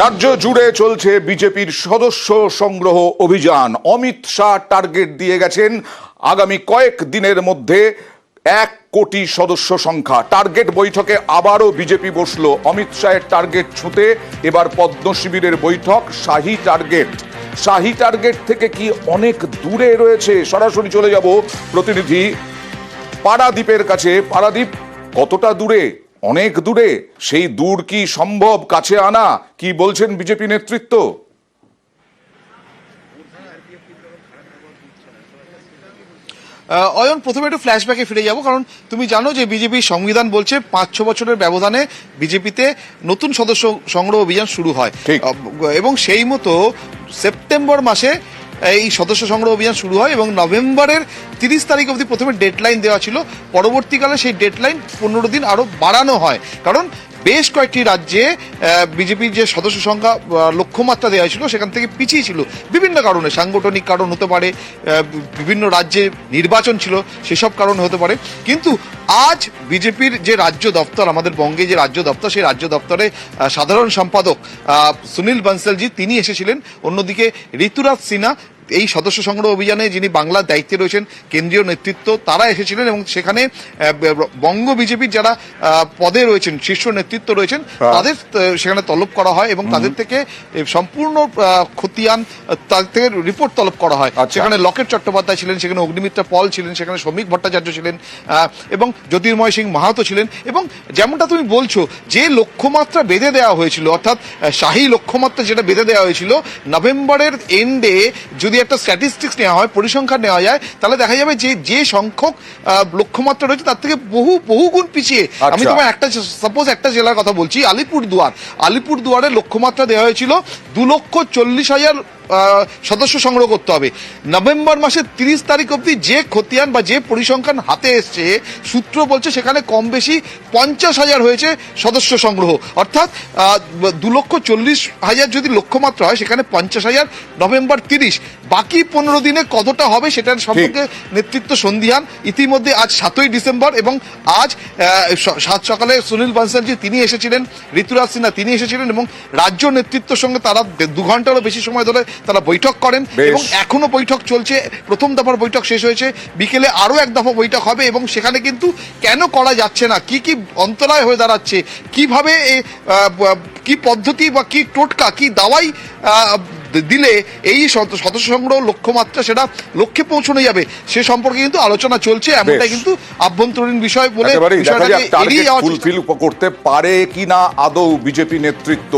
রাজ্য জুড়ে চলছে বিজেপির সদস্য সংগ্রহ অভিযান। অমিত শাহ টার্গেট দিয়ে গেছেন আগামী কয়েক দিনের মধ্যে 1 কোটি সদস্য সংখ্যা। টার্গেট বৈঠকে আবারও বিজেপি বসলো। অমিত শাহের টার্গেট ছুঁতে এবার পদ্ম শিবিরের বৈঠক। শাহী টার্গেট থেকে কি অনেক দূরে রয়েছে? সরাসরি চলে যাব প্রতিনিধি পারাদীপের কাছে। পারাদীপ, কতটা দূরে? অনেক দূরে। সেই দূর কি সম্ভব কাছে আনা? কি বলছেন বিজেপি নেতৃত্ব? অয়ন, প্রথমে একটু ফ্ল্যাশব্যাকে ফিরে যাব, কারণ তুমি জানো যে বিজেপির সংবিধান বলছে 5-6 বছরের ব্যবধানে বিজেপিতে নতুন সদস্য সংগ্রহ অভিযান শুরু হয়, এবং সেই মতো সেপ্টেম্বর মাসে এই সদস্য সংগ্রহ অভিযান শুরু হয় এবং নভেম্বরের 30 তারিখ অবধি প্রথমে ডেডলাইন দেওয়া ছিল। পরবর্তীকালে সেই ডেডলাইন 15 দিন আরো বাড়ানো হয়, কারণ বেশ কয়েকটি রাজ্যে বিজেপির যে সদস্য সংখ্যা লক্ষ্যমাত্রা দেওয়া হয়েছিল সেখান থেকে পিছিয়ে ছিল বিভিন্ন কারণে। সাংগঠনিক কারণ হতে পারে, বিভিন্ন রাজ্যে নির্বাচন ছিল, সেসব কারণ হতে পারে। কিন্তু আজ বিজেপির যে রাজ্য দপ্তর, আমাদের বঙ্গে যে রাজ্য দপ্তর, সেই রাজ্য দপ্তরে সাধারণ সম্পাদক সুনীল বনসলজি তিনি এসেছিলেন। অন্যদিকে ঋতুরাজ সিনহা, এই সদস্য সংগ্রহ অভিযানে যিনি বাংলার দায়িত্বে রয়েছেন, কেন্দ্রীয় নেতৃত্ব তারা এসেছিলেন এবং সেখানে বঙ্গ বিজেপির যারা পদে রয়েছেন, শীর্ষ নেতৃত্ব রয়েছেন, তাদের সেখানে তলব করা হয় এবং তাদের থেকে সম্পূর্ণ খতিয়ান, তাদের থেকে রিপোর্ট তলব করা হয়। সেখানে লকেট চট্টোপাধ্যায় ছিলেন, সেখানে অগ্নিমিত্রা পল ছিলেন, সেখানে শ্রমিক ভট্টাচার্য ছিলেন এবং জ্যোতির্ময় সিং মাহাতো ছিলেন। এবং যেমনটা তুমি বলছো, যে লক্ষ্যমাত্রা বেঁধে দেওয়া হয়েছিল, অর্থাৎ শাহী লক্ষ্যমাত্রা যেটা বেঁধে দেওয়া হয়েছিল, নভেম্বরের এন্ডে যদি একটা স্ট্যাটিস্টিক্স নেওয়া হয়, পরিসংখ্যান নেওয়া যায়, তাহলে দেখা যাবে যে সংখ্যক লক্ষ্যমাত্রা রয়েছে তার থেকে বহু গুণ পিছিয়ে। আমি তোমার একটা জেলার কথা বলছি, আলিপুরদুয়ারে লক্ষ্যমাত্রা দেওয়া হয়েছিল 2,40,000 সদস্য সংগ্রহ করতে হবে। নভেম্বর মাসের 30 তারিখ অবধি যে খতিয়ান বা যে পরিসংখ্যান হাতে এসছে, সূত্র বলছে সেখানে কম বেশি 50,000 হয়েছে সদস্য সংগ্রহ। অর্থাৎ 2,40,000 যদি লক্ষ্যমাত্রা হয়, সেখানে 50,000 নভেম্বর 30, বাকি 15 দিনে কতটা হবে সেটার সম্পর্কে নেতৃত্ব সন্দিহান। ইতিমধ্যে আজ 7ই ডিসেম্বর এবং আজ 7 সকালে সুনীল বনসলজি তিনি এসেছিলেন, ঋতুরাজ সিনহা তিনি এসেছিলেন এবং রাজ্য নেতৃত্বের সঙ্গে তারা 2 ঘন্টারও বেশি সময় ধরে তারা বৈঠক করেন এবং এখনো বৈঠক চলছে। প্রথম দফার বৈঠক শেষ হয়েছে, বিকেলে আরো 1 দফা বৈঠক হবে এবং সেখানে কিন্তু কেন করা যাচ্ছে না, কি অন্তরায় হয়ে দাঁড়াচ্ছে, কিভাবে কি পদ্ধতি বা কি টোটকা, কি দাওয়াই দিলে এই সদস্য সংগ্রহ লক্ষ্যমাত্রা সেটা লক্ষ্যে পৌঁছানো যাবে, সে সম্পর্কে কিন্তু আলোচনা চলছে। এমনটাই কিন্তু আভ্যন্তরীণ বিষয় বলে ফুলফিল করতে পারে কিনা আদৌ বিজেপি নেতৃত্ব।